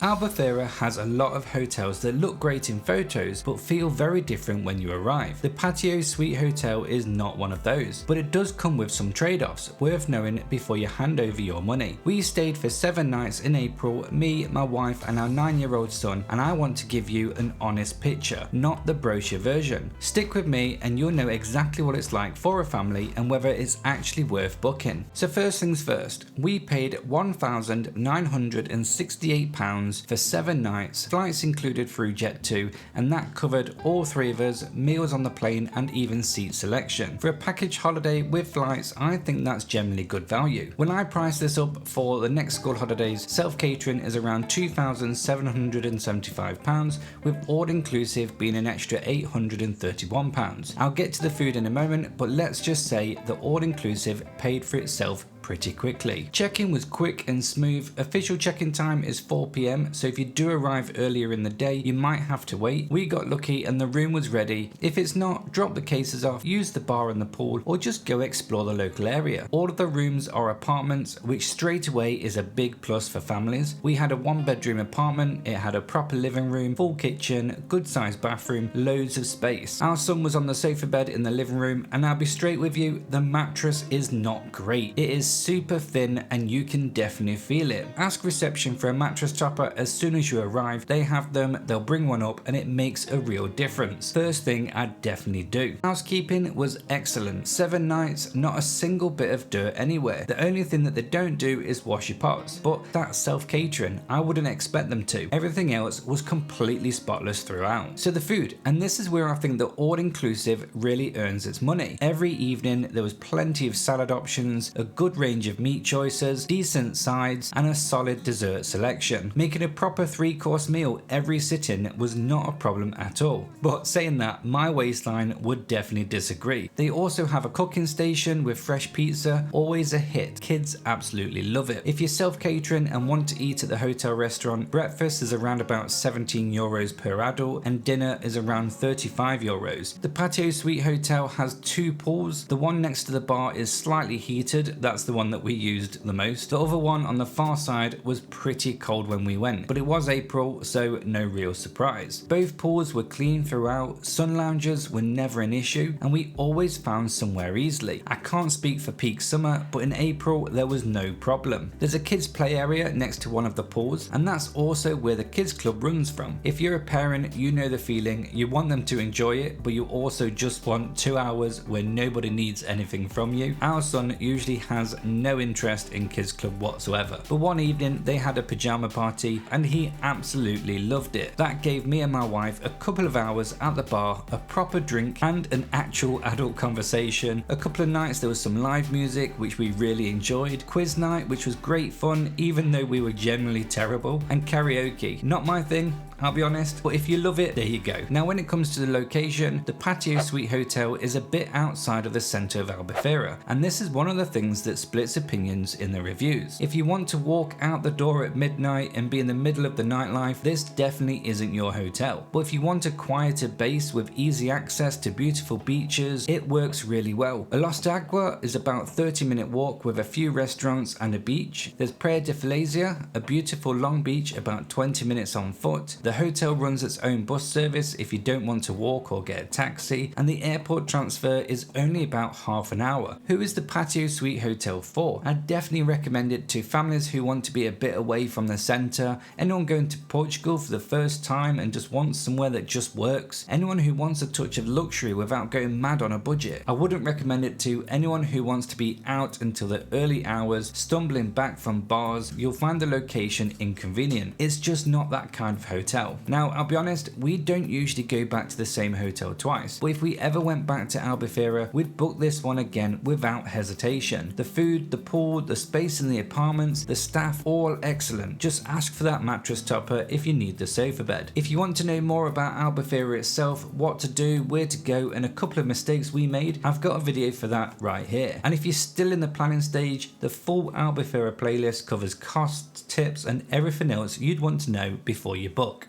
Albufeira has a lot of hotels that look great in photos but feel very different when you arrive. The Patio Suite Hotel is not one of those, but it does come with some trade-offs worth knowing before you hand over your money. We stayed for 7 nights in April, me, my wife and our 9-year-old son, and I want to give you an honest picture, not the brochure version. Stick with me and you'll know exactly what it's like for a family and whether it's actually worth booking. So first things first, we paid £1,968 for 7 nights, flights included through Jet2, and that covered all 3 of us, meals on the plane and even seat selection. For a package holiday with flights, I think that's generally good value. When I price this up for the next school holidays, self-catering is around £2,775, with all inclusive being an extra £831. I'll get to the food in a moment, but let's just say the all inclusive paid for itself pretty quickly. Check-in was quick and smooth. Official check-in time is 4 PM, so if you do arrive earlier in the day, you might have to wait. We got lucky and the room was ready. If it's not, drop the cases off, use the bar and the pool, or just go explore the local area. All of the rooms are apartments, which straight away is a big plus for families. We had a 1-bedroom apartment, it had a proper living room, full kitchen, good sized bathroom, loads of space. Our son was on the sofa bed in the living room, and I'll be straight with you, the mattress is not great. It is super thin and you can definitely feel it. Ask reception for a mattress topper as soon as you arrive. They have them, they'll bring one up and it makes a real difference. First thing I'd definitely do. Housekeeping was excellent. 7 nights, not a single bit of dirt anywhere. The only thing that they don't do is wash your pots, but that's self-catering. I wouldn't expect them to. Everything else was completely spotless throughout. So the food, and this is where I think the all-inclusive really earns its money. Every evening there was plenty of salad options, a good range of meat choices, decent sides and a solid dessert selection. Making a proper 3-course meal every sitting was not a problem at all. But saying that, my waistline would definitely disagree. They also have a cooking station with fresh pizza, always a hit. Kids absolutely love it. If you're self-catering and want to eat at the hotel restaurant, breakfast is around about €17 per adult and dinner is around €35. The Patio Suite Hotel has 2 pools. The one next to the bar is slightly heated, that's the one that we used the most. The other one on the far side was pretty cold when we went, but it was April, so no real surprise. Both pools were clean throughout, sun lounges were never an issue, and we always found somewhere easily. I can't speak for peak summer, but in April there was no problem. There's a kids play area next to one of the pools, and that's also where the kids club runs from. If you're a parent, you know the feeling. You want them to enjoy it, but you also just want 2 hours where nobody needs anything from you. Our son usually has no interest in kids club whatsoever, but one evening they had a pajama party and he absolutely loved it. That gave me and my wife a couple of hours at the bar, a proper drink and an actual adult conversation. A couple of nights there was some live music which we really enjoyed, quiz night which was great fun even though we were generally terrible, and karaoke. Not my thing, I'll be honest, but if you love it, there you go. Now when it comes to the location, the Patio Suite Hotel is a bit outside of the centre of Albufeira, and this is one of the things that splits opinions in the reviews. If you want to walk out the door at midnight and be in the middle of the nightlife, this definitely isn't your hotel. But if you want a quieter base with easy access to beautiful beaches, it works really well. Los Agua is about a 30-minute walk with a few restaurants and a beach. There's Praia de Falaisia, a beautiful long beach about 20 minutes on foot. The hotel runs its own bus service if you don't want to walk or get a taxi, and the airport transfer is only about half an hour. Who is the Patio Suite Hotel for? I'd definitely recommend it to families who want to be a bit away from the centre, anyone going to Portugal for the first time and just wants somewhere that just works, anyone who wants a touch of luxury without going mad on a budget. I wouldn't recommend it to anyone who wants to be out until the early hours, stumbling back from bars. You'll find the location inconvenient. It's just not that kind of hotel. Now, I'll be honest, we don't usually go back to the same hotel twice, but if we ever went back to Albufeira, we'd book this one again without hesitation. The food, the pool, the space in the apartments, the staff, all excellent. Just ask for that mattress topper if you need the sofa bed. If you want to know more about Albufeira itself, what to do, where to go, and a couple of mistakes we made, I've got a video for that right here. And if you're still in the planning stage, the full Albufeira playlist covers costs, tips, and everything else you'd want to know before you book.